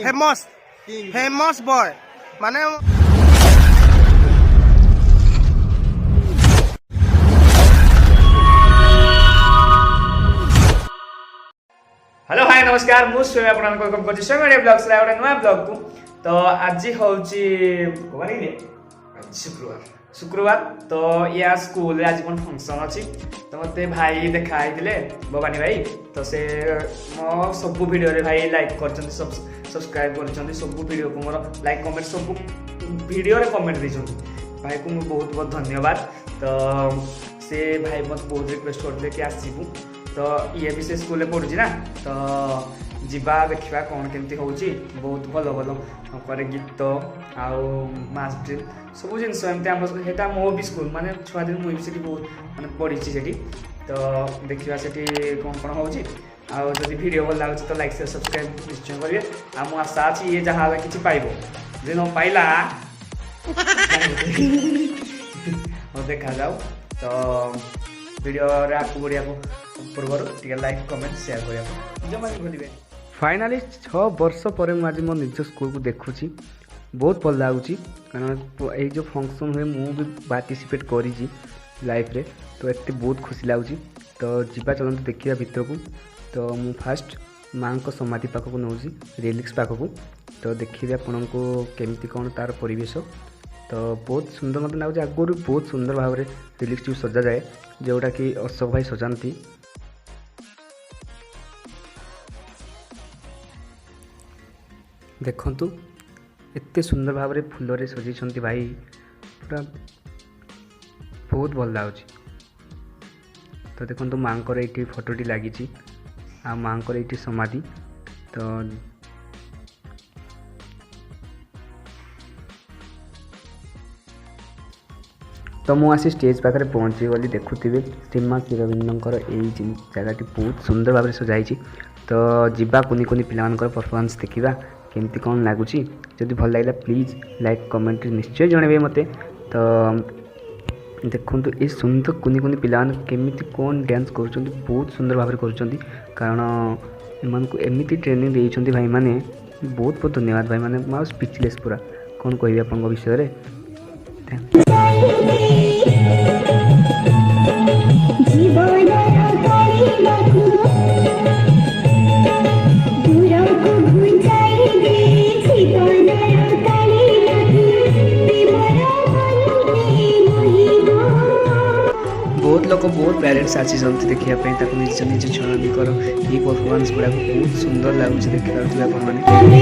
famous famous boy माने hello hi नमस्कार मुझे आपको ब्लग्स गोटे नुआ ब्लग को तो आज हूँ शुक्रवार शुक्रवार तो या स्कूल आज मोर फंक्शन अच्छी तो मत भाई देखाई भवानी भाई तो से मो सब वीडियो रे भाई लाइक कर सब्सक्राइब कर सब वीडियो को मोर लाइक कमेंट सब वीडियो रे कमेंट देछन भाई को मुझे बहुत बहुत धन्यवाद तो से भाई मत बहुत रिक्वेस्ट करते कि आसबू तो ये भी से स्कूल पढ़ुची ना तो जीवा देखा कौन केमती होची बहुत भल भल करे गीत आउ मास ड्रिल सब जिनस एमती मो भी स्कूल माने छुआ दिन मुझे बहुत माने पढ़ी से तो देखा से कौन कौन होची आउ जब वीडियो भल लगे तो लाइक शेयर सब्सक्राइब निश्चय करेंगे आ मो आशा अच्छी ये जहाँ कि पाइब जे न पाइला देखा जाऊ तो वीडियो आगे बढ़िया पूर्व लाइक कमेंट शेयर करने जमा भी भूलिए फाइनाली 6 वर्ष पर आज मो निज स्कूल को देखुची बहुत भल लगुच कारण ये जो फंक्शन हुए मुझे पार्टिसिपेट करी लाइफ रे तो एत बहुत खुशी लगुच तो जीवा चलते देखा भितर को तो मु फास्ट माँ को समाधि पाखक नौ रिलिक्स पाखक तो देखिए आपण को केमती कौन तार परिवेश तो बहुत सुंदर मत लगुच आगुरी बहुत सुंदर भाव में रिलिक्स को सजा जाए जोटा कि अशोक भाई सजाती देखु एत सुंदर भाव में फूल सजाई भाई पूरा बहुत भल लगुच तो देखो माँ ये फोटोटी लगी आ माँ ये समाधि तो मुझे स्टेज पाखे पहुँची गली देखुवे सीमा किरविंदर यही जगह बहुत सुंदर भाव में सजाई तो जीवा कुनी कुनी पिला परफॉर्मेंस देखा केमती कौन लगुच जदि भल लगे प्लीज लाइक कमेंट निश्चय जनइबे मते तो देखो ये सुंदर कुनी कुनी पिला केमिति कौन डांस कर बहुत सुंदर भाव कर कारण एमती ट्रेनिंग देते भाई मैंने बहुत बहुत धन्यवाद भाई मैंने मैं स्पीचलेस पूरा कौन कह आपन विषय रे बहुत लोग बहुत पेरेंट्स आसी देखा निज निज छुआ ये परफॉर्मेंस गुड़ा बहुत सुंदर लगुच देखिए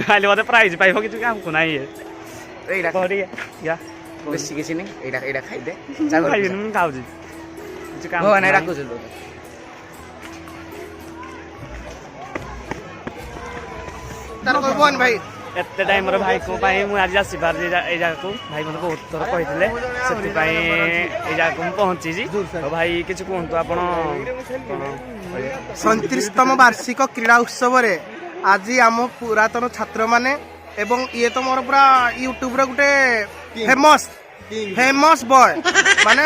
ଖାଲି ମୋତେ ପ୍ରାଇଜ୍ ପାଇବ କିଛି କାମକୁ ନାହିଁ ଏଇଟା ୟା ବେଶୀ କିଛି ନାହିଁ ଏଇଟା ଖାଇଦେ ଖାଇବିନି ମୁଁ ଖାଉଛି କିଛି କାମ ଭଗବାନ ଡାକୁଛୁ ତାର କହିବନି ଭାଇ ଏତେ ଟାଇମ୍ର ଭାଇଙ୍କ ପାଇଁ ମୁଁ ଆଜି ଆସିପାରୁଛି ଏଇ ଜାଗାକୁ ଭାଇ ମୋତେ ବହୁତ ଥର କହିଥିଲେ ସେଥିପାଇଁ ଏଇ ଜାଗାକୁ ମୁଁ ପହଞ୍ଚିଛି ଆଉ ଭାଇ କିଛି କୁହନ୍ତୁ ଆପଣ 37ତମ ବାର୍ଷିକ କ୍ରୀଡ଼ା ଉତ୍ସବରେ ଆଜି ଆମ ପୁରାତନ ଛାତ୍ରମାନେ ଏବଂ ଇଏ ତ ମୋର ପୁରା ୟୁଟ୍ୟୁବରେ ଗୋଟେ ଫେମସ୍ ବୟ ମାନେ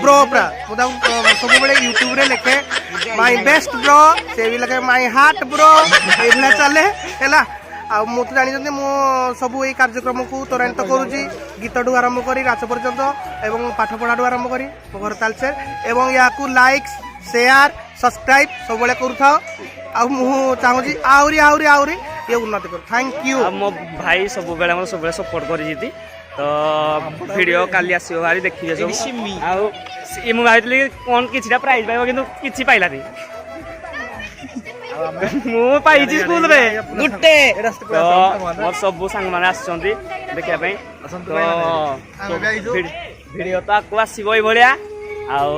ବ୍ରୋ ପୁରା ମୁଁ ତାକୁ ସବୁବେଳେ ୟୁଟ୍ୟୁବରେ ଲେଖେ ମାଇ ବେଷ୍ଟ ବ୍ରୋ ସେ ବି ଲେଖେ ମାଇ ହାର୍ଟ ବ୍ରୋ ଏଇଭଳିଆ ଚାଲେ ହେଲା ଆଉ ମୁଁ ତ ଜାଣିଛନ୍ତି ମୁଁ ସବୁ ଏଇ କାର୍ଯ୍ୟକ୍ରମକୁ ତ୍ୱରାନ୍ୱିତ କରୁଛି ଗୀତଠୁ ଆରମ୍ଭ କରି ନାଚ ପର୍ଯ୍ୟନ୍ତ ଏବଂ ପାଠପଢ଼ାଠୁ ଆରମ୍ଭ କରି ମୋ ଘର ତାଲଚେର ଏବଂ ୟାକୁ ଲାଇକ୍ ସେୟାର ସବସ୍କ୍ରାଇବ୍ ସବୁବେଳେ କରୁଥାଅ ଆଉ ମୁଁ ଚାହୁଁଛି ଆହୁରି ଆହୁରି ଆହୁରି ଇଏ ଉନ୍ନତି କରୁ ଥ୍ୟାଙ୍କ ୟୁ ମୋ ଭାଇ ସବୁବେଳେ ମୋତେ ସବୁବେଳେ ସପୋର୍ଟ କରିଛି ତ ଭିଡ଼ିଓ କାଲି ଆସିବ ଭାରି ଦେଖିବେ ସବୁ ଆଉ ମୁଁ ଭାବିଥିଲି କ'ଣ କିଛିଟା ପ୍ରାଇଜ୍ ପାଇବ କିନ୍ତୁ କିଛି ପାଇଲାନି ମୁଁ ପାଇଛି ସ୍କୁଲରେ ଗୋଟେ ମୋର ସବୁ ସାଙ୍ଗମାନେ ଆସିଛନ୍ତି ଦେଖିବା ପାଇଁ ଭିଡ଼ିଓ ତ ଆଗକୁ ଆସିବ ଏଇଭଳିଆ ଆଉ